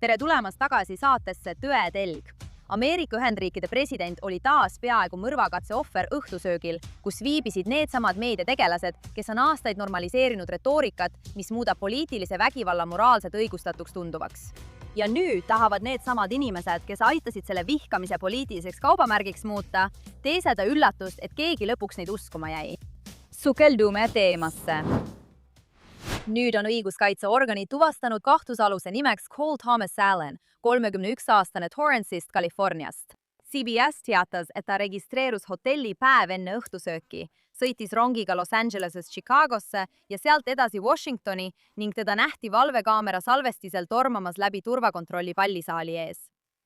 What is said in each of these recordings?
Tere tulemast tagasi saatesse Tõetelg. Ameerika Ühendriikide president oli taas peaaegu mõrvakatse ohver õhtusöögil, kus viibisid needsamad meediategelased, kes on aastaid normaliseerinud retoorikat, mis muudab poliitilise vägivalla moraalselt õigustatuks tunduvaks. Ja nüüd tahavad needsamad inimesed, kes aitasid selle vihkamise poliitiliseks kaubamärgiks muuta, teeseda üllatust, et keegi lõpuks neid uskuma jäi. Sukeldume teemasse. Nüüd on õiguskaitseorganid tuvastanud kahtlusaluse nimeks Cole Thomas Allen, 31-aastane Torrance'ist Californiast. CBS teatas, et ta registreerus hotelli päev enne õhtusööki, sõitis rongiga Los Angelesest Chicagosse ja sealt edasi Washingtoni ning teda nähti valvekaamera salvestisel tormamas läbi turvakontrolli pallisaali ees.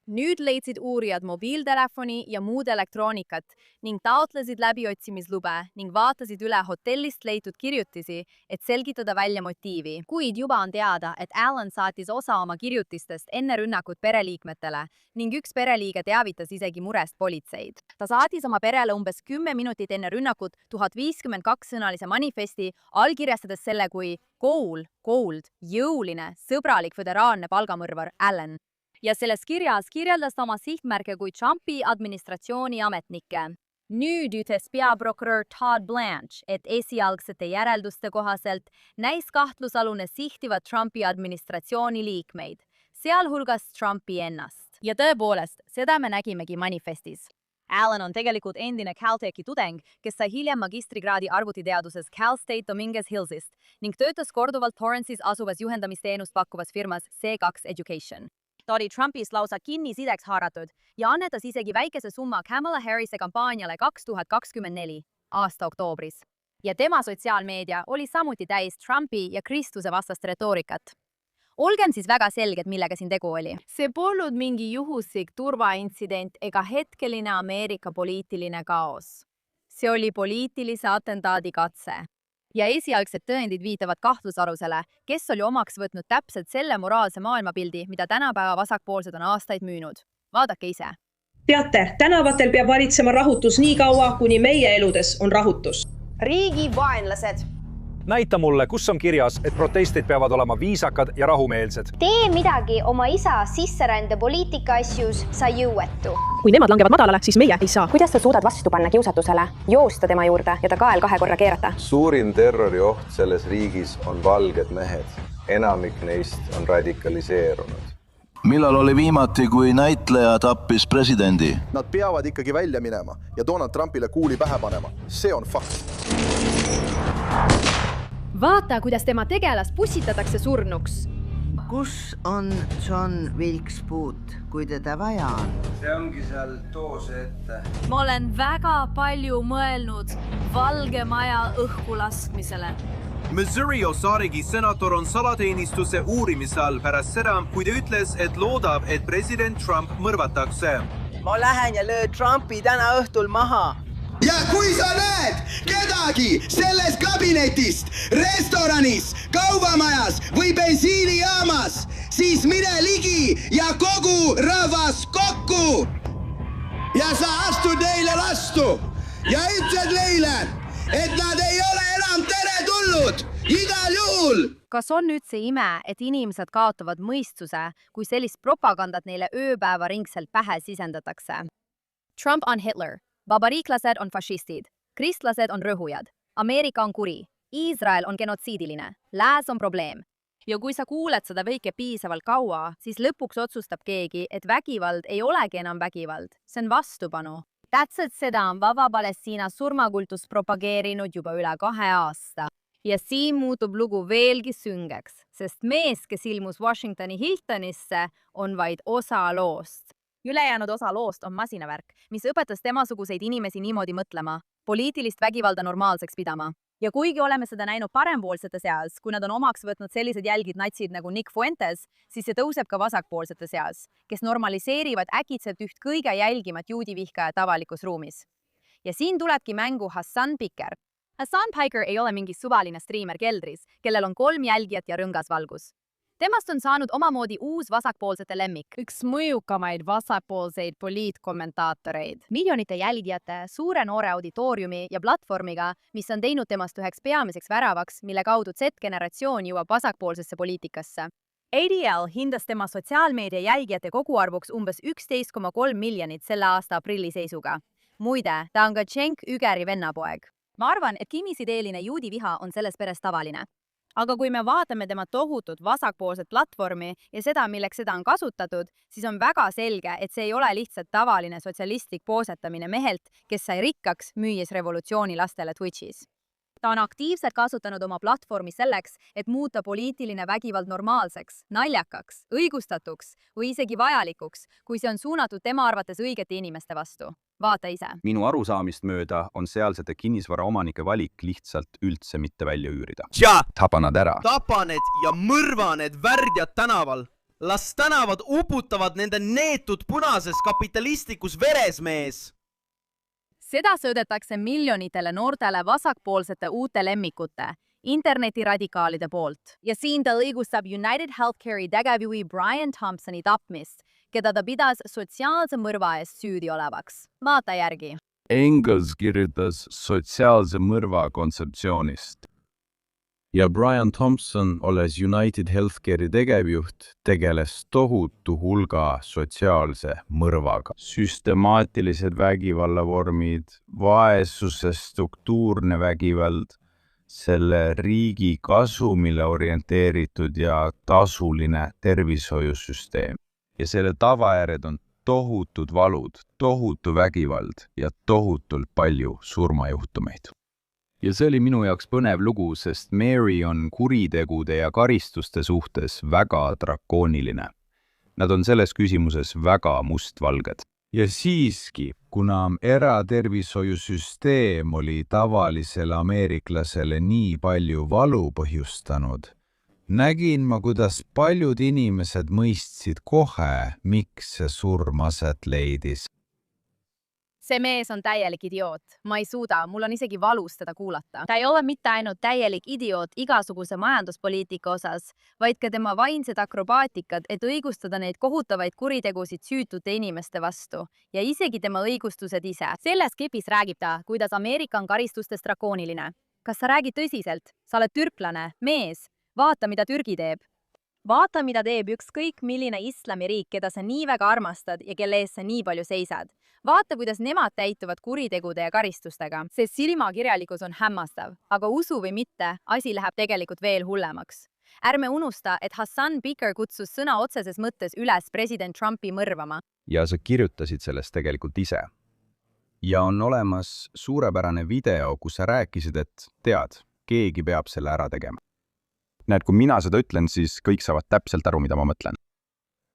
Nüüd leidsid uurijad mobiiltelefoni ja muud elektroonikat ning taotlesid läbiotsimislube ning vaatasid üle hotellist leitud kirjutisi, et selgitada välja motiivi. Kuid juba on teada, et Allen saatis osa oma kirjutistest enne rünnakut pereliikmetele ning üks pereliige teavitas isegi murest politseid. Ta saatis oma perele umbes 10 minutit enne rünnakut 1052-sõnalise manifesti, allkirjastades selle kui cold, jõuline, sõbralik föderaalne palgamõrvar Allen. Ja selles kirjas kirjeldas ta oma sihtmärke kui Trumpi administratsiooni ametnikke. Nüüd ütles peaprokurör Todd Blanche, et esialgsete järelduste kohaselt näis kahtlusalune sihtivad Trumpi administratsiooni liikmeid, sealhulgas Trumpi ennast. Ja tõepoolest, seda me nägimegi manifestis. Allen on tegelikult endine Caltechi tudeng, kes sai hiljem magistrikraadi arvutiteaduses Cal State Dominguez Hillsist ning töötas korduvalt Torrance'is asuvas juhendamisteenust pakkuvas firmas C2 Education. Ta oli Trumpist lausa kinnisideks haaratud ja annetas isegi väikese summa Kamala Harrise kampaaniale 2024 aasta oktoobris. Ja tema sotsiaalmeedia oli samuti täis Trumpi ja Kristuse vastast retoorikat. Olgem siis väga selged, millega siin tegu oli. See polnud mingi juhuslik turvaintsident ega hetkeline Ameerika poliitiline kaos. See oli poliitilise atentaadi katse. Ja esialgsed tõendid viitavad kahtlusalusele, kes oli omaks võtnud täpselt selle moraalse maailmapildi, mida tänapäeva vasakpoolsed on aastaid müünud. Vaadake ise. Teate, tänavatel peab valitsema rahutus nii kaua, kuni meie eludes on rahutus. Riigi vaenlased. Näita mulle, kus on kirjas, et protestid peavad olema viisakad ja rahumeelsed. Tee midagi oma isa sisserände poliitika asjus, sa jõuetu. Kui nemad langevad madalale, siis meie ei saa. Kuidas sa suudad vastu panna kiusatusele, joosta tema juurde ja ta kael 2 korra keerata? Suurim terrorioht selles riigis on valged mehed. Enamik neist on radikaliseerunud. Millal oli viimati, kui näitleja tappis presidendi? Nad peavad ikkagi välja minema ja Donald Trumpile kuuli pähe panema. See on fakt. Vaata, kuidas tema tegelast pussitatakse surnuks. Kus on John Wilkes-Booth, kui teda vaja on? See ongi seal toose ette. Ma olen väga palju mõelnud Valge Maja õhku laskmisele. Missouri Osaarigi senator on salateenistuse uurimise all pärast seda, kui ta ütles, et loodab, et president Trump mõrvatakse. Ma lähen ja löö Trumpi täna õhtul maha. Ja kui sa näed kedagi selles kabinetist, restoranis, kaubamajas või bensiinijaamas, siis mine ligi ja kogu rahvas kokku. Ja sa astud neile vastu ja ütled neile, et nad ei ole enam teretulnud igal juhul. Kas on nüüd see ime, et inimesed kaotavad mõistuse, kui sellist propagandat neile ööpäeva ringselt pähe sisendatakse? Trump on Hitler. Vabariiklased on fašistid, kristlased on rõhujad, Ameerika on kuri, Iisrael on genotsiidiline, lääs on probleem. Ja kui sa kuuled seda kõike piisavalt kaua, siis lõpuks otsustab keegi, et vägivald ei olegi enam vägivald, see on vastupanu. Täpselt seda on Vaba Palestiina surmakultus propageerinud juba üle 2 aasta. Ja siin muutub lugu veelgi süngeks, sest mees, kes ilmus Washingtoni Hiltonisse, on vaid osa loost. Ülejäänud osa loost on masinavärk, mis õpetas temasuguseid inimesi niimoodi mõtlema, poliitilist vägivalda normaalseks pidama. Ja kuigi oleme seda näinud parempoolsete seas, kui nad on omaks võtnud sellised jälgid natsid nagu Nick Fuentes, siis see tõuseb ka vasakpoolsete seas, kes normaliseerivad äkitselt üht kõige jälgimat juudivihkajat avalikus ruumis. Ja siin tulebki mängu Hassan Piker. Hassan Piker ei ole mingi suvaline striimer keldris, kellel on 3 jälgijat ja rõngas valgus. Temast on saanud omamoodi uus vasakpoolsete lemmik. Üks mõjukamaid vasakpoolseid poliitkommentaatoreid. Miljonite jälgijate, suure noore auditooriumi ja platvormiga, mis on teinud temast üheks peamiseks väravaks, mille kaudu Z-generatsioon jõuab vasakpoolsesse poliitikasse. ADL hindas tema sotsiaalmeedia jälgijate koguarvuks umbes 11,3 miljonit selle aasta aprilli seisuga. Muide, ta on ka Cenk Ügeri vennapoeg. Ma arvan, et kimisideeline juudi viha on selles peres tavaline. Aga kui me vaatame tema tohutut vasakpoolset platvormi ja seda, milleks seda on kasutatud, siis on väga selge, et see ei ole lihtsalt tavaline sotsialistlik poosetamine mehelt, kes sai rikkaks, müües revolutsiooni lastele Twitchis. Ta on aktiivselt kasutanud oma platvormi selleks, et muuta poliitiline vägivald normaalseks, naljakaks, õigustatuks või isegi vajalikuks, kui see on suunatud tema arvates õigete inimeste vastu. Vaata ise. Minu arusaamist mööda on sealsete kinnisvaraomanike valik lihtsalt üldse mitte välja üürida. Tapa nad ära. Tapa need ja mõrva need värdjad tänaval. Las tänavad uputavad nende neetud punases kapitalistlikus veres, mees. Seda söödetakse miljonitele noortele vasakpoolsete uute lemmikute, internetiradikaalide poolt. Ja siin ta õigustab United Healthcare'i tegevjuhi Brian Thompsoni tapmist, keda ta pidas sotsiaalse mõrva eest süüdi olevaks. Vaata järgi. Engels kirjutas sotsiaalse mõrva kontseptsioonist. Ja Brian Thompson, olles United Healthcare'i tegevjuht, tegeles tohutu hulga sotsiaalse mõrvaga. Süstemaatilised vägivallavormid, vaesuse struktuurne vägivald, selle riigi kasumile orienteeritud ja tasuline tervishoiusüsteem. Ja selle tavajärjed on tohutud valud, tohutu vägivald ja tohutult palju surmajuhtumeid. Ja see oli minu jaoks põnev lugu, sest Mary on kuritegude ja karistuste suhtes väga drakooniline. Nad on selles küsimuses väga mustvalged. Ja siiski, kuna eratervishoiusüsteem oli tavalisele ameeriklasele nii palju valu põhjustanud, nägin ma, kuidas paljud inimesed mõistsid kohe, miks see surm aset leidis. See mees on täielik idioot. Ma ei suuda, mul on isegi valus teda kuulata. Ta ei ole mitte ainult täielik idioot igasuguse majanduspoliitika osas, vaid ka tema vainsed akrobaatikad, et õigustada neid kohutavaid kuritegusid süütute inimeste vastu. Ja isegi tema õigustused ise. Selles kepis räägib ta, kuidas Ameerika on karistustest drakooniline. Kas sa räägid tõsiselt? Sa oled türklane, mees. Vaata, mida Türgi teeb. Vaata, mida teeb ükskõik milline islamiriik, keda sa nii väga armastad ja kelle ees sa nii palju seisad. Vaata, kuidas nemad täituvad kuritegude ja karistustega. See silmakirjalikkus on hämmastav, aga usu või mitte, asi läheb tegelikult veel hullemaks. Ärme unusta, et Hassan Piker kutsus sõna otseses mõttes üles president Trumpi mõrvama. Ja sa kirjutasid sellest tegelikult ise. Ja on olemas suurepärane video, kus sa rääkisid, et tead, keegi peab selle ära tegema. Näed, kui mina seda ütlen, siis kõik saavad täpselt aru, mida ma mõtlen.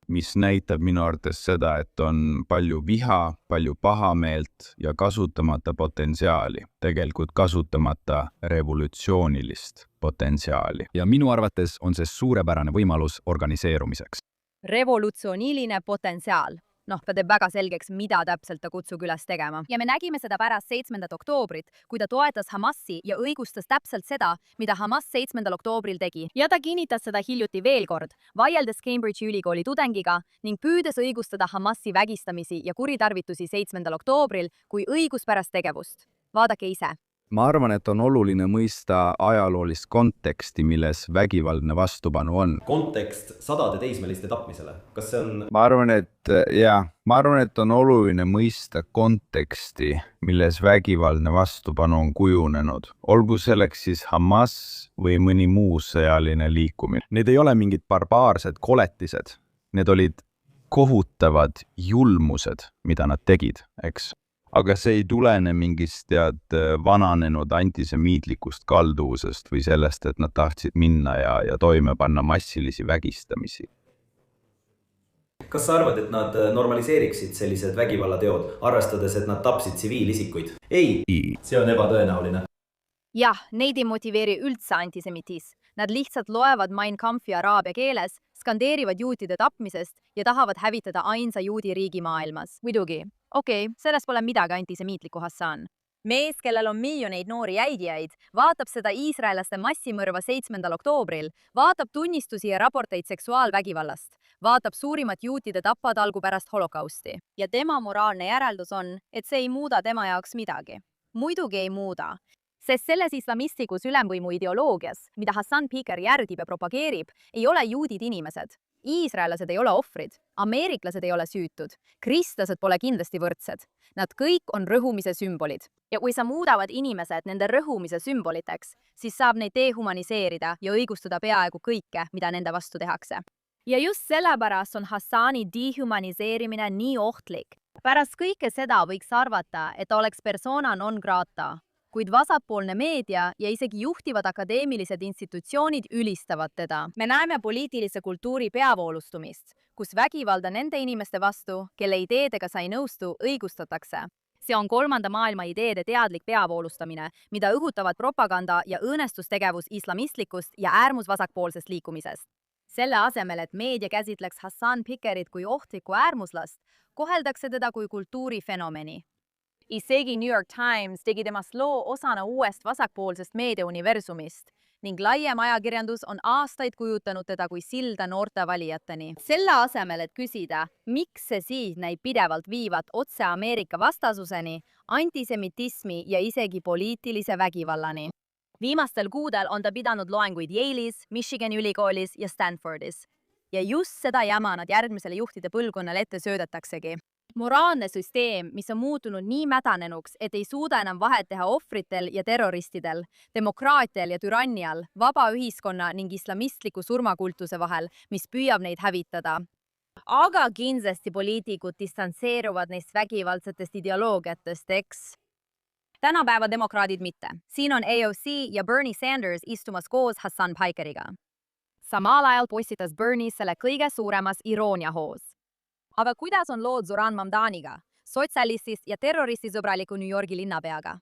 Mis näitab minu arvates seda, et on palju viha, palju pahameelt ja kasutamata potentsiaali. Tegelikult kasutamata revolutsioonilist potentsiaali. Ja minu arvates on see suurepärane võimalus organiseerumiseks. Revolutsiooniline potentsiaal. Ta teeb väga selgeks, mida täpselt ta kutsub üles tegema. Ja me nägime seda pärast 7. oktoobrit, kui ta toetas Hamasi ja õigustas täpselt seda, mida Hamas 7. oktoobril tegi. Ja ta kinnitas seda hiljuti veel kord, vaieldes Cambridge'i ülikooli tudengiga ning püüdes õigustada Hamasi vägistamisi ja kuritarvitusi 7. oktoobril kui õiguspärast tegevust. Vaadake ise. Ma arvan, et on oluline mõista ajaloolist konteksti, milles vägivaldne vastupanu on. Kontekst sadade teismeliste tapmisele. Kas see on... Ma arvan, et on oluline mõista konteksti, milles vägivaldne vastupanu on kujunenud. Olgu selleks siis Hamas või mõni muu sõjaline liikumine. Need ei ole mingid barbaarsed koletised. Need olid kohutavad julmused, mida nad tegid, eks? Aga see ei tulene mingist vananenud antisemiitlikust kalduvusest või sellest, et nad tahtsid minna ja toime panna massilisi vägistamisi. Kas sa arvad, et nad normaliseeriksid sellised vägivallateod, arvestades, et nad tapsid tsiviilisikuid? Ei, see on ebatõenäoline. Jah, neid ei motiveeri üldse antisemitis. Nad lihtsalt loevad Mein Kampfi araabia keeles, skandeerivad juutide tapmisest ja tahavad hävitada ainsa juudi riigi maailmas. Muidugi. Okei, sellest pole midagi antisemiitliku Hassan. Mees, kellel on miljoneid noori jälgijaid, vaatab seda iisraelaste massimõrva 7. oktoobril, vaatab tunnistusi ja raporteid seksuaalvägivallast, vaatab suurimat juutide tapatalgu pärast holokausti. Ja tema moraalne järeldus on, et see ei muuda tema jaoks midagi. Muidugi ei muuda. Sest selles islamistlikus ülemvõimu ideoloogias, mida Hassan Piker järgib ja propageerib, ei ole juudid inimesed. Iisraellased ei ole ohvrid, ameeriklased ei ole süütud, kristlased pole kindlasti võrdsed. Nad kõik on rõhumise sümbolid. Ja kui sa muudavad inimesed nende rõhumise sümboliteks, siis saab neid dehumaniseerida ja õigustada peaaegu kõike, mida nende vastu tehakse. Ja just sellepärast on Hassani dehumaniseerimine nii ohtlik. Pärast kõike seda võiks arvata, et ta oleks persona non grata, kuid vasakpoolne meedia ja isegi juhtivad akadeemilised institutsioonid ülistavad teda. Me näeme poliitilise kultuuri peavoolustumist, kus vägivalda nende inimeste vastu, kelle ideedega sa ei nõustu, õigustatakse. See on kolmanda maailma ideede teadlik peavoolustamine, mida õhutavad propaganda ja õõnestustegevus islamistlikust ja äärmusvasakpoolsest liikumisest. Selle asemel, et meedia käsitleks Hassan Pikerit kui ohtlikku äärmuslast, koheldakse teda kui kultuurifenomeni. Isegi New York Times tegi temast loo osana uuest vasakpoolsest meediauniversumist ning laiem ajakirjandus on aastaid kujutanud teda kui silda noorte valijateni. Selle asemel, et küsida, miks see sild näib pidevalt viivat otse Ameerika vastasuseni, antisemitismi ja isegi poliitilise vägivallani. Viimastel kuudel on ta pidanud loenguid Yale'is, Michigani ülikoolis ja Stanfordis. Ja just seda jama nad järgmisele juhtide põlvkonnale ette söödataksegi. Moraalne süsteem, mis on muutunud nii mädanenuks, et ei suuda enam vahet teha ohvritel ja terroristidel, demokraatial ja türannial, vaba ühiskonna ning islamistliku surmakultuse vahel, mis püüab neid hävitada. Aga kindlasti poliitikud distantseeruvad neist vägivaldsetest ideoloogiatest, eks? Tänapäeva demokraadid mitte. Siin on AOC ja Bernie Sanders istumas koos Hassan Pikeriga. Samal ajal postitas Bernie selle kõige suuremas irooniahoos. Aga kuidas on lood Zoran Mamdaniga, sotsialistist ja terroristisõbraliku New Yorgi linnapeaga?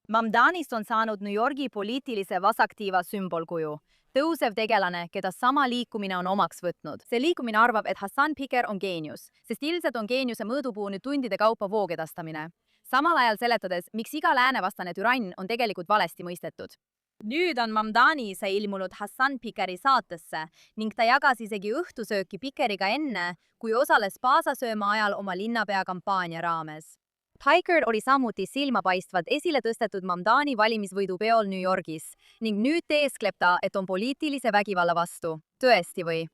Mamdanist on saanud New Yorgi poliitilise vasaktiiva sümbolkuju, tõusev tegelane, keda sama liikumine on omaks võtnud. See liikumine arvab, et Hassan Piker on geenius, sest ilmselt on geeniuse mõõdupuu nüüd tundide kaupa voogedastamine. Samal ajal seletades, miks iga läänevastane türann on tegelikult valesti mõistetud. Nüüd on Mamdani sai ilmunud Hassan Pikeri saatesse ning ta jagas isegi õhtusööki Pikeriga enne, kui osales paasasööma ajal oma linnapea kampaania raames. Piker oli samuti silmapaistvalt esile tõstetud Mamdani valimisvõidupeol New Yorgis ning nüüd teeskleb ta, et on poliitilise vägivalla vastu. Tõesti või?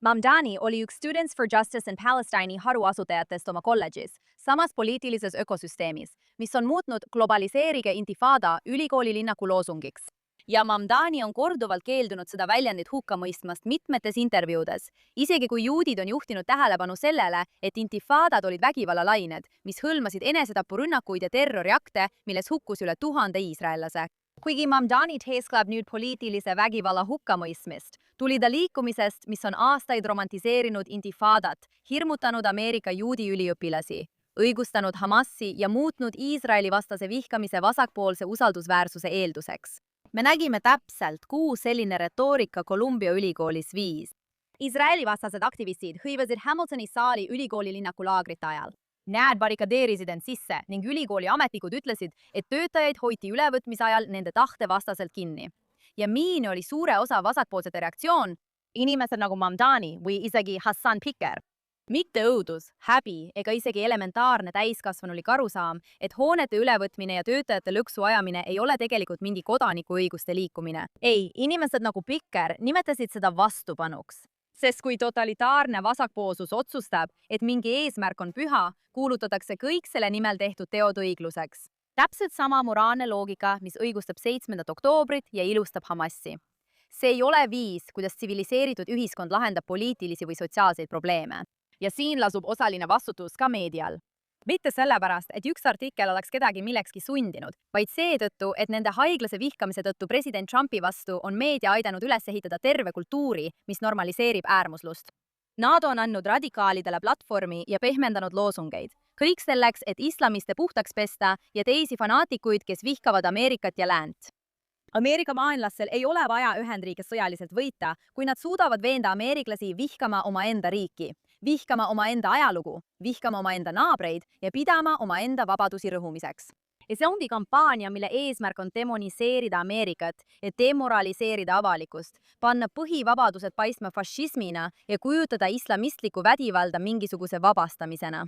Mamdani oli üks Students for Justice in Palestine'i haruasutajatest oma kolledžis, samas poliitilises ökosüsteemis, mis on muutnud globaliseerige intifada ülikooli linnaku loosungiks. Ja Mamdani on korduvalt keeldunud seda väljendit hukka mõistmast mitmetes intervjuudes, isegi kui juudid on juhtinud tähelepanu sellele, et intifadad olid vägivallalained, mis hõlmasid enesetapurünnakuid ja terroriakte, milles hukkus üle 1000 iisraellase. Kuigi Mamdani teeskleb nüüd poliitilise vägivalla hukkamõistmist, tuli ta liikumisest, mis on aastaid romantiseerinud intifadat, hirmutanud Ameerika juudi üliõpilasi, õigustanud Hamasi ja muutnud Iisraeli vastase vihkamise vasakpoolse usaldusväärsuse eelduseks. Me nägime täpselt, kuhu selline retoorika Columbia ülikoolis viis. Iisraeli vastased aktivistid hõivasid Hamiltoni saali ülikooli linnaku laagrite ajal. Näed barrikadeerisid end sisse ning ülikooli ametnikud ütlesid, et töötajaid hoiti ülevõtmise ajal nende tahte vastaselt kinni. Ja milline oli suure osa vasakpoolsete reaktsioon, inimesed nagu Mamdani või isegi Hassan Piker. Mitte õudus, häbi ega isegi elementaarne täiskasvanulik arusaam, et hoonete ülevõtmine ja töötajate lõksu ajamine ei ole tegelikult mingi kodanikuõiguste liikumine. Ei, inimesed nagu Piker nimetasid seda vastupanuks. Sest kui totalitaarne vasakpoolsus otsustab, et mingi eesmärk on püha, kuulutatakse kõik selle nimel tehtud teod õigluseks. Täpselt sama moraalne loogika, mis õigustab 7. oktoobrit ja ilustab Hamasi. See ei ole viis, kuidas tsiviliseeritud ühiskond lahendab poliitilisi või sotsiaalseid probleeme. Ja siin lasub osaline vastutus ka meedial. Mitte sellepärast, et üks artikkel oleks kedagi millekski sundinud, vaid seetõttu, et nende haiglase vihkamise tõttu president Trumpi vastu on meedia aidanud üles ehitada terve kultuuri, mis normaliseerib äärmuslust. Nad on andnud radikaalidele platvormi ja pehmendanud loosungeid. Kõik selleks, et islamiste puhtaks pesta ja teisi fanaatikuid, kes vihkavad Ameerikat ja läänt. Ameerika maailmastel ei ole vaja Ühendriike sõjaliselt võita, kui nad suudavad veenda ameeriklasi vihkama omaenda riiki, vihkama omaenda ajalugu, vihkama omaenda naabreid ja pidama omaenda vabadusi rõhumiseks. Ja see ongi kampaania, mille eesmärk on demoniseerida Ameerikat ja demoraliseerida avalikkust, panna põhivabadused paistma fašismina ja kujutada islamistlikku vägivalda mingisuguse vabastamisena.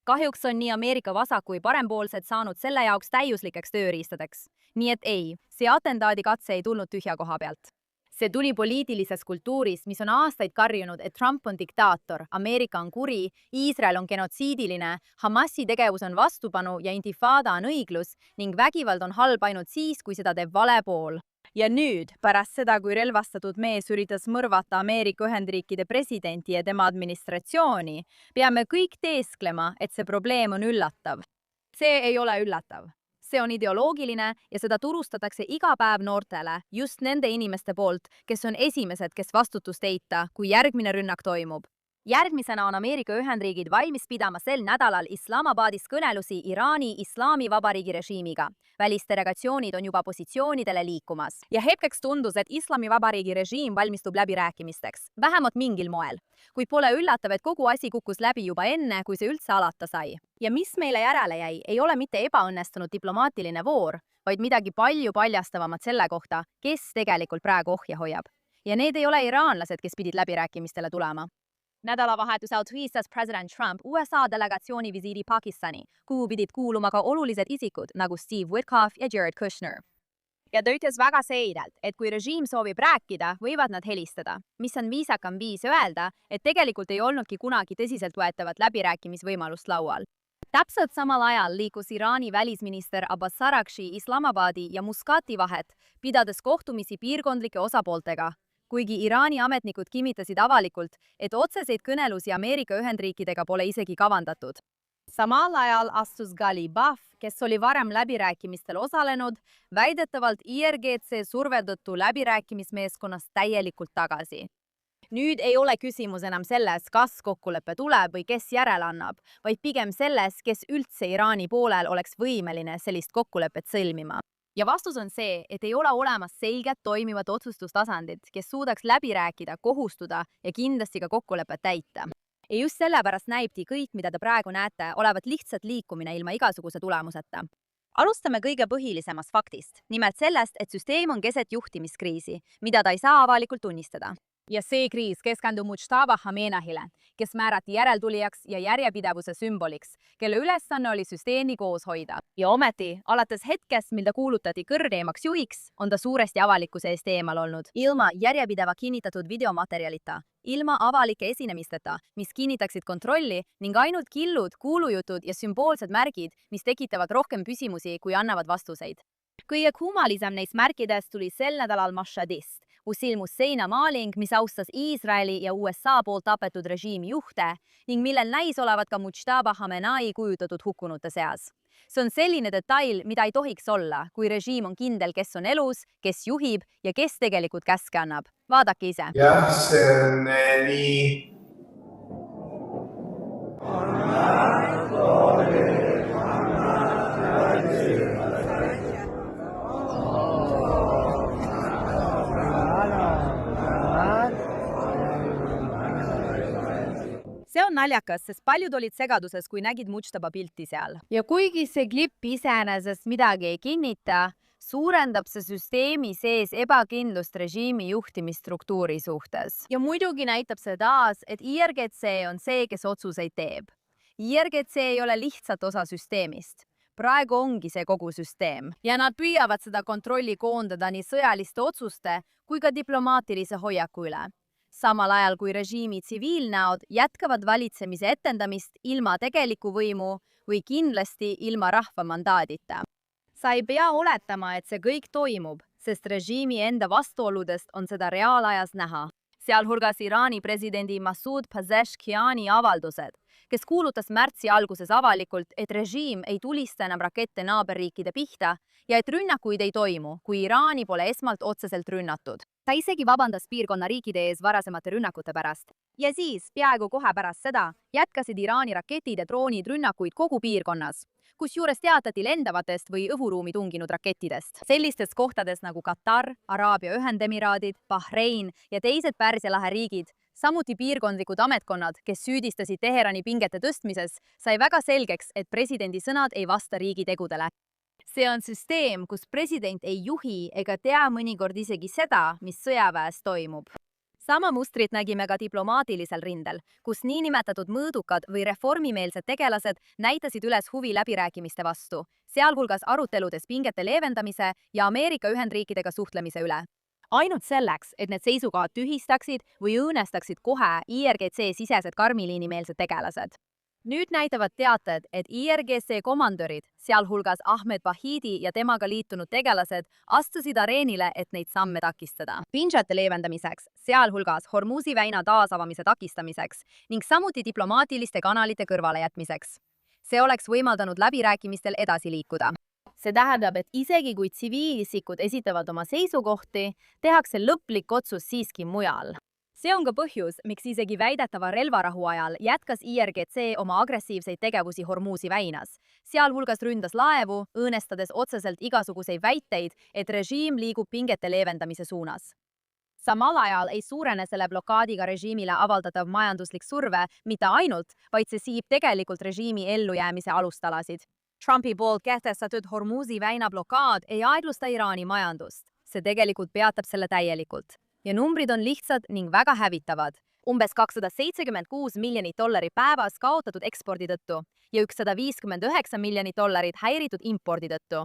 Kahjuks on nii Ameerika vasak- kui parempoolsed saanud selle jaoks täiuslikeks tööriistadeks. Nii et ei, see atentaadikatse ei tulnud tühja koha pealt. See tuli poliitilises kultuuris, mis on aastaid karjunud, et Trump on diktaator, Ameerika on kuri, Iisrael on genotsiidiline, Hamasi tegevus on vastupanu ja intifada on õiglus ning vägivald on halb ainult siis, kui seda teeb vale pool. Ja nüüd, pärast seda, kui relvastatud mees üritas mõrvata Ameerika Ühendriikide presidenti ja tema administratsiooni, peame kõik teesklema, et see probleem on üllatav. See ei ole üllatav. See on ideoloogiline ja seda turustatakse iga päev noortele, just nende inimeste poolt, kes on esimesed, kes vastutust eita, kui järgmine rünnak toimub. Järgmisena on Ameerika Ühendriigid valmis pidama sel nädalal Islamabadis kõnelusi Iraani Islamivabariigi režiimiga. Välisdelegatsioonid on juba positsioonidele liikumas. Ja hetkeks tundus, et Islamivabariigi režiim valmistub läbirääkimisteks, vähemalt mingil moel. Kuid pole üllatav, et kogu asi kukkus läbi juba enne, kui see üldse alata sai. Ja mis meile järele jäi, ei ole mitte ebaõnnestunud diplomaatiline voor, vaid midagi palju paljastavamat selle kohta, kes tegelikult praegu ohja hoiab. Ja need ei ole iraanlased, kes pidid läbirääkimistele tulema. Nädalavahetusel tühistas president Trump USA delegatsiooni visiidi Pakistani, kuhu pidid kuuluma ka olulised isikud nagu Steve Witkoff ja Jared Kushner. Ja ta ütles väga seirelt, et kui režiim soovib rääkida, võivad nad helistada, mis on viisakam viis öelda, et tegelikult ei olnudki kunagi tõsiselt võetavat läbirääkimisvõimalust laual. Täpselt samal ajal liikus Iraani välisminister Abbas Araghchi Islamabadi ja Muscati vahet, pidades kohtumisi piirkondlike osapooltega, kuigi Iraani ametnikud kinnitasid avalikult, et otseseid kõnelusi Ameerika Ühendriikidega pole isegi kavandatud. Samal ajal astus Gali Baf, kes oli varem läbirääkimistel osalenud, väidetavalt IRGC surve tõttu läbirääkimismeeskonnast täielikult tagasi. Nüüd ei ole küsimus enam selles, kas kokkulepe tuleb või kes järele annab, vaid pigem selles, kes üldse Iraani poolel oleks võimeline sellist kokkulepet sõlmima. Ja vastus on see, et ei ole olemas selget toimivat otsustustasandit, kes suudaks läbi rääkida, kohustuda ja kindlasti ka kokkulepet täita. Ja just sellepärast näibki kõik, mida te praegu näete, olevat lihtsalt liikumine ilma igasuguse tulemuseta. Alustame kõige põhilisemast faktist, nimelt sellest, et süsteem on keset juhtimiskriisi, mida ta ei saa avalikult tunnistada. Ja see kriis keskendub Mujtaba Khameneile, kes määrati järeltulijaks ja järjepidevuse sümboliks, kelle ülesanne oli süsteemi koos hoida. Ja ometi, alates hetkest, mil ta kuulutati kõrgeimaks juhiks, on ta suuresti avalikkuse eest eemal olnud. Ilma järjepideva kinnitatud videomaterjalita, ilma avalike esinemisteta, mis kinnitaksid kontrolli ning ainult killud, kuulujutud ja sümboolsed märgid, mis tekitavad rohkem küsimusi, kui annavad vastuseid. Kõige kummalisem neist märkidest tuli sel nädalal Mashhadist, kus ilmus seinamaaling, mis austas Iisraeli ja USA poolt tapetud režiimi juhte ning millel näis olevat ka Mujtaba Khamenei kujutatud hukkunute seas. See on selline detail, mida ei tohiks olla, kui režiim on kindel, kes on elus, kes juhib ja kes tegelikult käske annab. Vaadake ise. Jah, see on nii. See on naljakas, sest paljud olid segaduses, kui nägid Mujtaba pilti seal. Ja kuigi see klipp iseenesest midagi ei kinnita, suurendab see süsteemi sees ebakindlust režiimi juhtimisstruktuuri suhtes. Ja muidugi näitab see taas, et IRGC on see, kes otsuseid teeb. IRGC ei ole lihtsalt osa süsteemist. Praegu ongi see kogu süsteem. Ja nad püüavad seda kontrolli koondada nii sõjaliste otsuste kui ka diplomaatilise hoiaku üle. Samal ajal kui režiimi tsiviilnäod jätkavad valitsemise etendamist ilma tegeliku võimu või kindlasti ilma rahva mandaadita. Sa ei pea oletama, et see kõik toimub, sest režiimi enda vastuoludest on seda reaalajas näha. Sealhulgas Iraani presidendi Masoud Pezeshkiani avaldused, kes kuulutas märtsi alguses avalikult, et režiim ei tulista enam rakette naaberriikide pihta ja et rünnakuid ei toimu, kui Iraani pole esmalt otseselt rünnatud. Ta isegi vabandas piirkonna riikide ees varasemate rünnakute pärast. Ja siis, peaaegu kohe pärast seda, jätkasid Iraani raketid ja droonid rünnakuid kogu piirkonnas, kusjuures teatati lendavatest või õhuruumi tunginud rakettidest. Sellistes kohtades nagu Katar, Araabia Ühendemiraadid, Bahrein ja teised Pärsia lahe riigid, samuti piirkondlikud ametkonnad, kes süüdistasid Teherani pingete tõstmises, sai väga selgeks, et presidendi sõnad ei vasta riigi tegudele. See on süsteem, kus president ei juhi ega tea mõnikord isegi seda, mis sõjaväes toimub. Sama mustrit nägime ka diplomaatilisel rindel, kus niinimetatud mõõdukad või reformimeelsed tegelased näitasid üles huvi läbirääkimiste vastu, sealhulgas aruteludes pingete leevendamise ja Ameerika Ühendriikidega suhtlemise üle. Ainult selleks, et need seisukohad tühistaksid või õõnestaksid kohe IRGC sisesed karmiliinimeelsed tegelased. Nüüd näitavad teated, et IRGC komandörid, sealhulgas Ahmed Vahidi ja temaga liitunud tegelased, astusid areenile, et neid samme takistada. Pinžete leevendamiseks, sealhulgas Hormuzi väina taasavamise takistamiseks ning samuti diplomaatiliste kanalite kõrvalejätmiseks. See oleks võimaldanud läbirääkimistel edasi liikuda. See tähendab, et isegi kui tsiviilisikud esitavad oma seisukohti, tehakse lõplik otsus siiski mujal. See on ka põhjus, miks isegi väidetava relvarahu ajal jätkas IRGC oma agressiivseid tegevusi Hormuzi väinas. Sealhulgas ründas laevu, õõnestades otseselt igasuguseid väiteid, et režiim liigub pingete leevendamise suunas. Samal ajal ei suurene selle blokaadiga režiimile avaldatav majanduslik surve mitte ainult, vaid see siib tegelikult režiimi ellujäämise alustalasid. Trumpi poolt kehtestatud Hormuzi väina blokaad ei aeglusta Iraani majandust. See tegelikult peatab selle täielikult. Ja numbrid on lihtsad ning väga hävitavad. Umbes $276 miljonit päevas kaotatud ekspordi tõttu ja $159 miljonit häiritud impordi tõttu.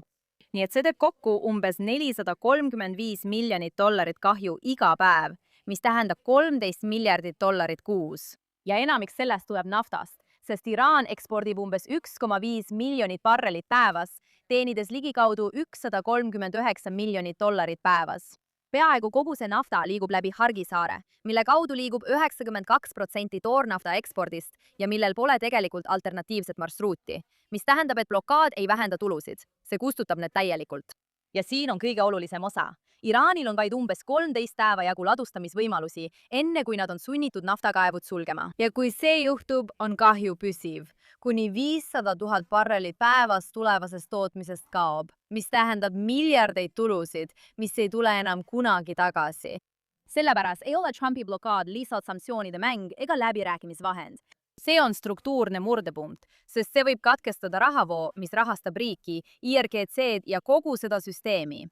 Nii et see teeb kokku umbes $435 miljonit kahju iga päev, mis tähendab $13 miljardit kuus. Ja enamik sellest tuleb naftast, sest Iraan ekspordib umbes 1,5 miljonit barrelit päevas, teenides ligikaudu $139 miljonit päevas. Peaaegu kogu see nafta liigub läbi Hargisaare, mille kaudu liigub 92% toornafta ekspordist ja millel pole tegelikult alternatiivset marsruuti, mis tähendab, et blokaad ei vähenda tulusid. See kustutab need täielikult. Ja siin on kõige olulisem osa. Iraanil on vaid umbes 13 päeva jagu ladustamisvõimalusi, enne kui nad on sunnitud naftakaevud sulgema. Ja kui see juhtub, on kahju püsiv. Kuni 500 000 barrelit päevas tulevasest tootmisest kaob, mis tähendab miljardeid tulusid, mis ei tule enam kunagi tagasi. Sellepärast ei ole Trumpi blokaad lihtsalt sanktsioonide mäng ega läbirääkimisvahend. See on struktuurne murdepunkt, sest see võib katkestada rahavoo, mis rahastab riiki, IRGC-d ja kogu seda süsteemi.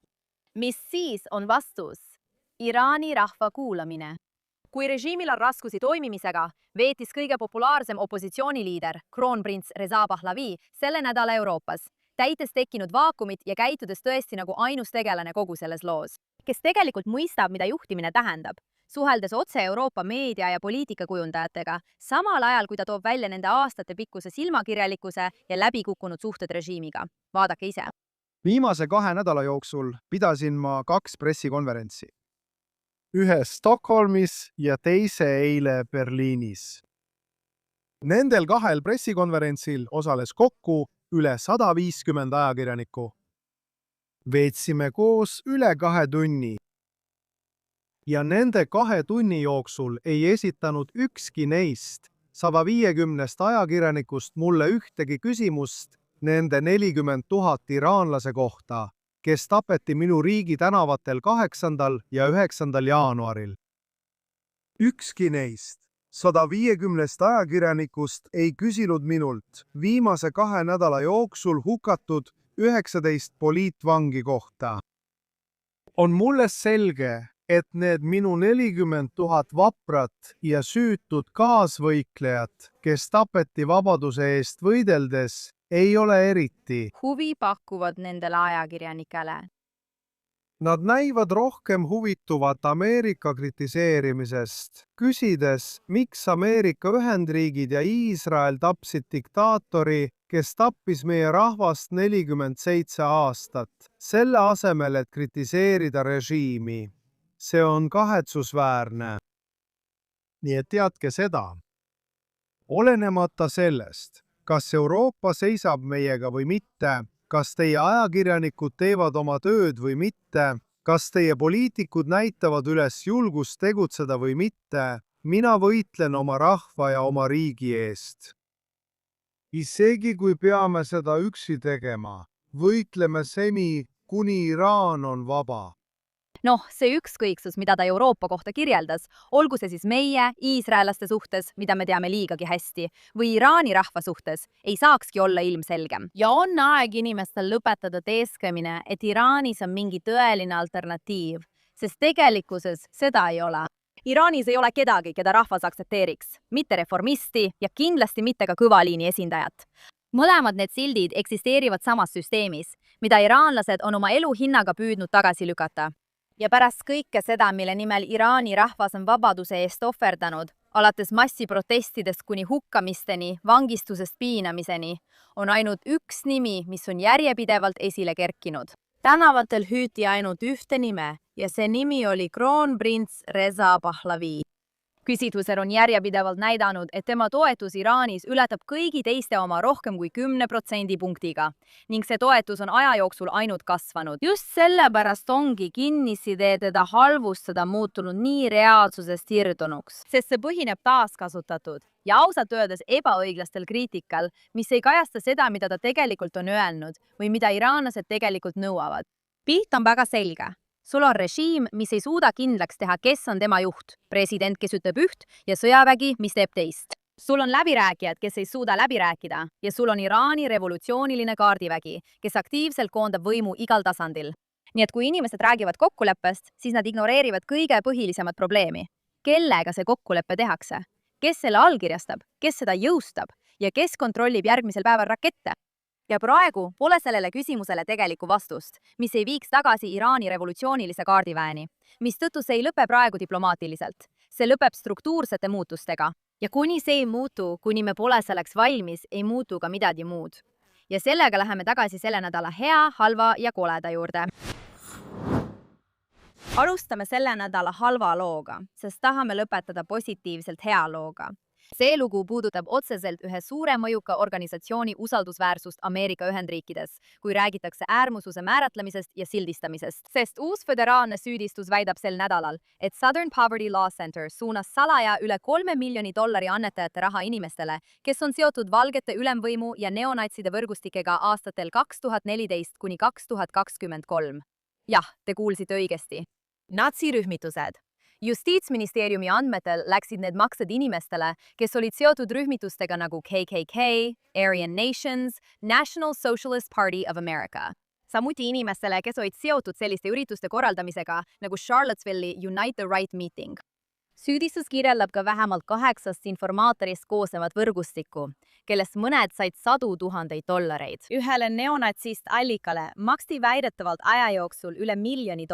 Mis siis on vastus? Iraani rahva kuulamine. Kui režiimil on raskusi toimimisega, veetis kõige populaarsem opositsiooniliider, kroonprints Reza Pahlavi, selle nädala Euroopas, täites tekkinud vaakumit ja käitudes tõesti nagu ainus tegelane kogu selles loos, kes tegelikult mõistab, mida juhtimine tähendab, suheldes otse Euroopa meedia ja poliitikakujundajatega, samal ajal kui ta toob välja nende aastate pikkuse silmakirjalikkuse ja läbikukkunud suhted režiimiga. Vaadake ise. Viimase 2 nädala jooksul pidasin ma 2 pressikonverentsi. Ühe Stockholmis ja teise eile Berliinis. Nendel 2 pressikonverentsil osales kokku üle 150 ajakirjanikku. Veetsime koos üle 2 tunni. Ja nende 2 tunni jooksul ei esitanud ükski neist 150 ajakirjanikust mulle ühtegi küsimust nende 40 000 iraanlase kohta, kes tapeti minu riigi tänavatel 8. ja 9. jaanuaril. Ükski neist 150 ajakirjanikust ei küsinud minult viimase 2 nädala jooksul hukatud 19 poliitvangi kohta. On mulle selge, et need minu 40 000 vaprat ja süütud kaasvõiklejat, kes tapeti vabaduse eest võideldes, ei ole eriti huvi pakkuvad nendele ajakirjanikele. Nad näivad rohkem huvituvat Ameerika kritiseerimisest, küsides, miks Ameerika Ühendriigid ja Iisrael tapsid diktaatori, kes tappis meie rahvast 47 aastat, selle asemel, et kritiseerida režiimi. See on kahetsusväärne. Nii et teadke seda. Olenemata sellest, kas Euroopa seisab meiega või mitte, kas teie ajakirjanikud teevad oma tööd või mitte, kas teie poliitikud näitavad üles julgust tegutseda või mitte, mina võitlen oma rahva ja oma riigi eest. Isegi kui peame seda üksi tegema, võitleme seni, kuni Iraan on vaba. See ükskõiksus, mida ta Euroopa kohta kirjeldas, olgu see siis meie, iisraelaste suhtes, mida me teame liigagi hästi, või Iraani rahva suhtes, ei saakski olla ilmselgem. Ja on aeg inimestel lõpetada teesklemine, et Iraanis on mingi tõeline alternatiiv, sest tegelikkuses seda ei ole. Iraanis ei ole kedagi, keda rahvas aktsepteeriks, mitte reformisti ja kindlasti mitte ka kõva liini esindajat. Mõlemad need sildid eksisteerivad samas süsteemis, mida iraanlased on oma elu hinnaga püüdnud tagasi lükata. Ja pärast kõike seda, mille nimel Iraani rahvas on vabaduse eest ohverdanud, alates massiprotestidest kuni hukkamisteni, vangistusest piinamiseni, on ainult üks nimi, mis on järjepidevalt esile kerkinud. Tänavatel hüüti ainult ühte nime ja see nimi oli kroonprints Reza Pahlavi. Küsitlused on järjepidevalt näidanud, et tema toetus Iraanis ületab kõigi teiste oma rohkem kui 10% punktiga ning see toetus on aja jooksul ainult kasvanud. Just sellepärast ongi kinnisidee teda halvustada muutunud nii reaalsusest irdunuks, sest see põhineb taaskasutatud ja ausalt öeldes ebaõiglastel kriitikal, mis ei kajasta seda, mida ta tegelikult on öelnud või mida iraanlased tegelikult nõuavad. Pilt on väga selge. Sul on režiim, mis ei suuda kindlaks teha, kes on tema juht, president, kes ütleb üht ja sõjavägi, mis teeb teist. Sul on läbirääkijad, kes ei suuda läbi rääkida ja sul on Iraani revolutsiooniline kaardivägi, kes aktiivselt koondab võimu igal tasandil. Nii et kui inimesed räägivad kokkuleppest, siis nad ignoreerivad kõige põhilisemat probleemi. Kellega see kokkulepe tehakse? Kes selle allkirjastab? Kes seda jõustab? Ja kes kontrollib järgmisel päeval rakette? Ja praegu pole sellele küsimusele tegelikku vastust, mis ei viiks tagasi Iraani revolutsioonilise kaardiväeni, mistõttu see ei lõpe praegu diplomaatiliselt. See lõpeb struktuursete muutustega. Ja kuni see ei muutu, kuni me pole selleks valmis, ei muutu ka midagi muud. Ja sellega läheme tagasi selle nädala hea, halva ja koleda juurde. Alustame selle nädala halva looga, sest tahame lõpetada positiivselt hea looga. See lugu puudutab otseselt ühe suure mõjuka organisatsiooni usaldusväärsust Ameerika Ühendriikides, kui räägitakse äärmususe määratlemisest ja sildistamisest. Sest uus föderaalne süüdistus väidab sel nädalal, et Southern Poverty Law Center suunas salaja üle $3 miljoni annetajate raha inimestele, kes on seotud valgete ülemvõimu ja neonatside võrgustikega aastatel 2014 kuni 2023. Jah, te kuulsite õigesti. Natsirühmitused. Justiitsministeeriumi andmetel läksid need maksed inimestele, kes olid seotud rühmitustega nagu KKK, Aryan Nations, National Socialist Party of America. Samuti inimestele, kes olid seotud selliste ürituste korraldamisega nagu Charlottesville'i Unite the Right Meeting. Süüdistus kirjeldab ka vähemalt 8 informaatorist koosnevat võrgustikku, kellest mõned said $100,000. Ühele neonatsist allikale maksti väidetavalt aja jooksul üle $1 miljoni.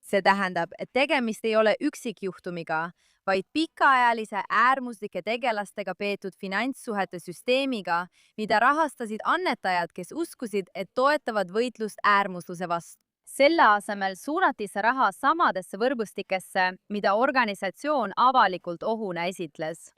See tähendab, et tegemist ei ole üksikjuhtumiga, vaid pikaajalise äärmuslike tegelastega peetud finantssuhete süsteemiga, mida rahastasid annetajad, kes uskusid, et toetavad võitlust äärmusluse vastu. Selle asemel suunati see raha samadesse võrgustikesse, mida organisatsioon avalikult ohuna esitles.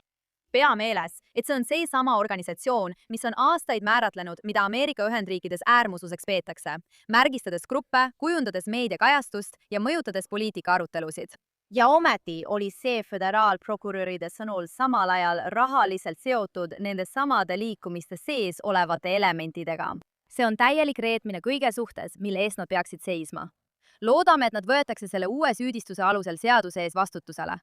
Pea meeles, et see on seesama organisatsioon, mis on aastaid määratlenud, mida Ameerika Ühendriikides äärmusluseks peetakse, märgistades gruppe, kujundades meediakajastust ja mõjutades poliitika-arutelusid. Ja ometi oli see föderaalprokuröride sõnul samal ajal rahaliselt seotud nende samade liikumiste sees olevate elementidega. See on täielik reetmine kõige suhtes, mille eest nad peaksid seisma. Loodame, et nad võetakse selle uue süüdistuse alusel seaduse ees vastutusele.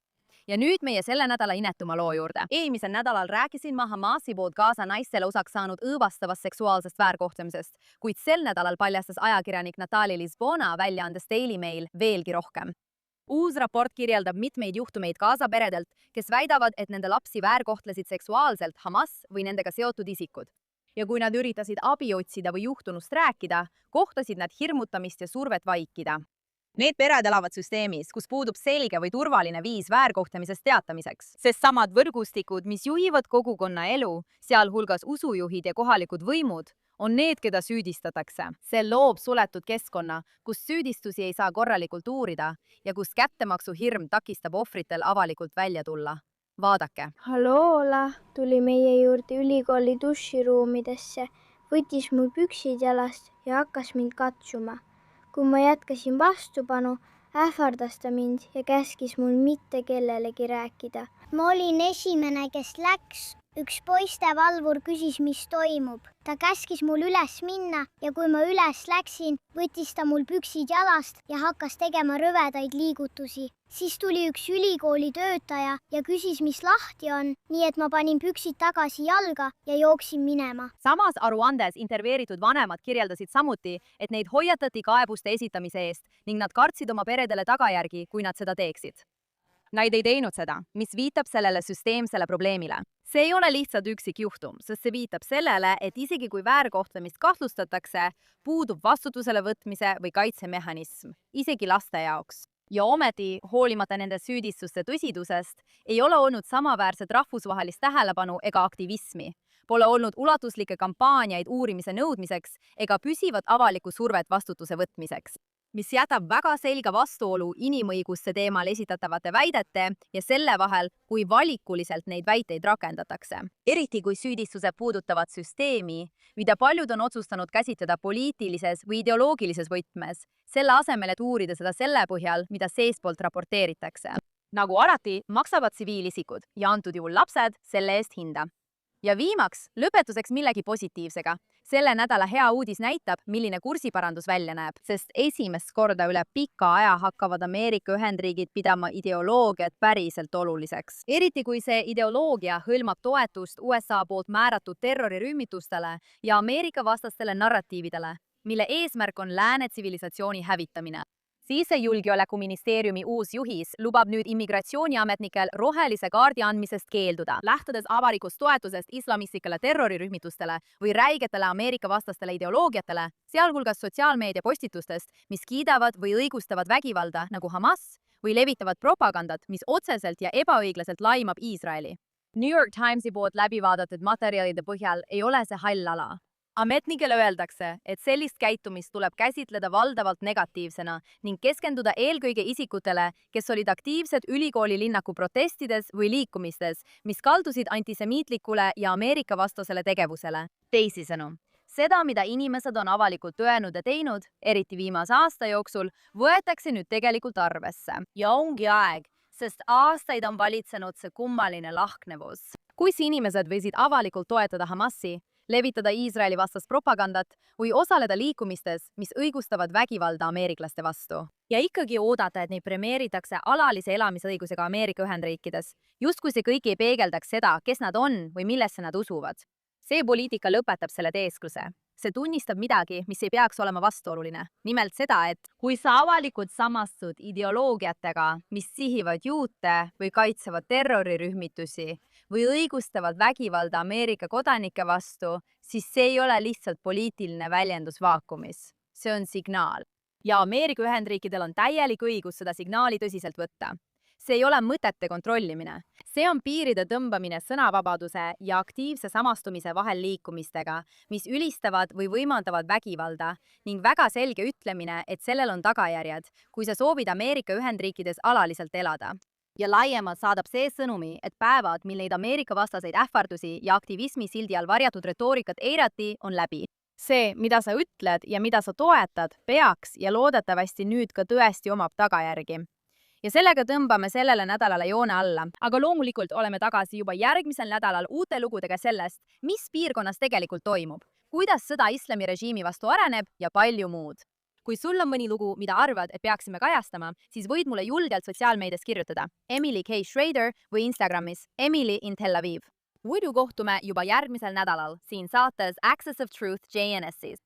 Ja nüüd meie selle nädala inetuma loo juurde. Eelmisel nädalal rääkisin ma Hamasi poolt Gaza naistele osaks saanud õõvastavast seksuaalsest väärkohtlemisest, kuid sel nädalal paljastas ajakirjanik Natalia Lisbona väljaandes Daily Mail veelgi rohkem. Uus raport kirjeldab mitmeid juhtumeid Gaza peredelt, kes väidavad, et nende lapsi väärkohtlesid seksuaalselt Hamas või nendega seotud isikud. Ja kui nad üritasid abi otsida või juhtunust rääkida, kohtasid nad hirmutamist ja survet vaikida. Need pered elavad süsteemis, kus puudub selge või turvaline viis väärkohtlemisest teatamiseks, sest samad võrgustikud, mis juhivad kogukonna elu, sealhulgas usujuhid ja kohalikud võimud, on need, keda süüdistatakse. See loob suletud keskkonna, kus süüdistusi ei saa korralikult uurida ja kus kättemaksu hirm takistab ohvritel avalikult välja tulla. Vaadake. Haloola tuli meie juurde ülikooli duširuumidesse, võttis mul püksid jalast ja hakkas mind katsuma. Kui ma jätkasin vastupanu, ähvardas ta mind ja käskis mul mitte kellelegi rääkida. Ma olin esimene, kes läks. Üks poistevalvur küsis, mis toimub. Ta käskis mul üles minna ja kui ma üles läksin, võttis ta mul püksid jalast ja hakkas tegema rõvedaid liigutusi. Siis tuli üks ülikooli töötaja ja küsis, mis lahti on, nii et ma panin püksid tagasi jalga ja jooksin minema. Samas aruandes intervjueeritud vanemad kirjeldasid samuti, et neid hoiatati kaebuste esitamise eest ning nad kartsid oma peredele tagajärgi, kui nad seda teeksid. Nad ei teinud seda, mis viitab sellele süsteemsele probleemile. See ei ole lihtsalt üksik juhtum, sest see viitab sellele, et isegi kui väärkohtlemist kahtlustatakse, puudub vastutusele võtmise või kaitsemehhanism, isegi laste jaoks. Ja ometi, hoolimata nende süüdistuste tõsidusest, ei ole olnud samaväärset rahvusvahelist tähelepanu ega aktivismi. Pole olnud ulatuslikke kampaaniaid uurimise nõudmiseks ega püsivat avalikku survet vastutuse võtmiseks, mis jätab väga selge vastuolu inimõiguste teemal esitatavate väidete ja selle vahel, kui valikuliselt neid väiteid rakendatakse. Eriti kui süüdistused puudutavad süsteemi, mida paljud on otsustanud käsitleda poliitilises või ideoloogilises võtmes, selle asemel, et uurida seda selle põhjal, mida seespoolt raporteeritakse. Nagu alati, maksavad tsiviilisikud ja antud juhul lapsed selle eest hinda. Ja viimaks, lõpetuseks millegi positiivsega. Selle nädala hea uudis näitab, milline kursiparandus välja näeb, sest esimest korda üle pika aja hakkavad Ameerika Ühendriigid pidama ideoloogiat päriselt oluliseks. Eriti kui see ideoloogia hõlmab toetust USA poolt määratud terrorirühmitustele ja Ameerika vastastele narratiividele, mille eesmärk on lääne tsivilisatsiooni hävitamine. Sisejulgeolekuministeeriumi uus juhis lubab nüüd immigratsiooniametnikel rohelise kaardi andmisest keelduda, lähtudes avalikust toetusest islamistlikele terrorirühmitustele või räigetele Ameerika vastastele ideoloogiatele, sealhulgas sotsiaalmeedia postitustest, mis kiidavad või õigustavad vägivalda nagu Hamas või levitavad propagandat, mis otseselt ja ebaõiglaselt laimab Iisraeli. New York Timesi poolt läbi vaadatud materjalide põhjal ei ole see hall ala. Ametnikele öeldakse, et sellist käitumist tuleb käsitleda valdavalt negatiivsena ning keskenduda eelkõige isikutele, kes olid aktiivsed ülikooli linnaku protestides või liikumistes, mis kaldusid antisemiitlikule ja Ameerika vastasele tegevusele. Teisisõnu, seda, mida inimesed on avalikult öelnud ja teinud, eriti viimase aasta jooksul, võetakse nüüd tegelikult arvesse. Ja ongi aeg, sest aastaid on valitsenud see kummaline lahknevus. Kui inimesed võisid avalikult toetada Hamasi, levitada Iisraeli vastast propagandat või osaleda liikumistes, mis õigustavad vägivalda ameeriklaste vastu. Ja ikkagi oodata, et neid premeeritakse alalise elamisõigusega Ameerika Ühendriikides, justkui see kõik ei peegeldaks seda, kes nad on või millesse nad usuvad. See poliitika lõpetab selle teeskluse. See tunnistab midagi, mis ei peaks olema vastuoluline. Nimelt seda, et kui sa avalikult samastud ideoloogiatega, mis sihivad juute või kaitsevad terrorirühmitusi või õigustavad vägivalda Ameerika kodanike vastu, siis see ei ole lihtsalt poliitiline väljendus vaakumis. See on signaal. Ja Ameerika Ühendriikidel on täielik õigus seda signaali tõsiselt võtta. See ei ole mõtete kontrollimine. See on piiride tõmbamine sõnavabaduse ja aktiivse samastumise vahel liikumistega, mis ülistavad või võimaldavad vägivalda ning väga selge ütlemine, et sellel on tagajärjed, kui sa soovid Ameerika Ühendriikides alaliselt elada. Ja laiemalt saadab see sõnumi, et päevad, mil neid Ameerika vastaseid ähvardusi ja aktivismi sildi all varjatud retoorikat eirati, on läbi. See, mida sa ütled ja mida sa toetad, peaks ja loodetavasti nüüd ka tõesti omab tagajärgi. Ja sellega tõmbame sellele nädalale joone alla, aga loomulikult oleme tagasi juba järgmisel nädalal uute lugudega sellest, mis piirkonnas tegelikult toimub, kuidas sõda islamirežiimi vastu areneb ja palju muud. Kui sul on mõni lugu, mida arvad, et peaksime kajastama, siis võid mulle julgelt sotsiaalmeedias kirjutada Emily K. Schrader või Instagramis Emily in Tel Aviv. Muidu kohtume juba järgmisel nädalal siin saates Access of Truth JNS-is.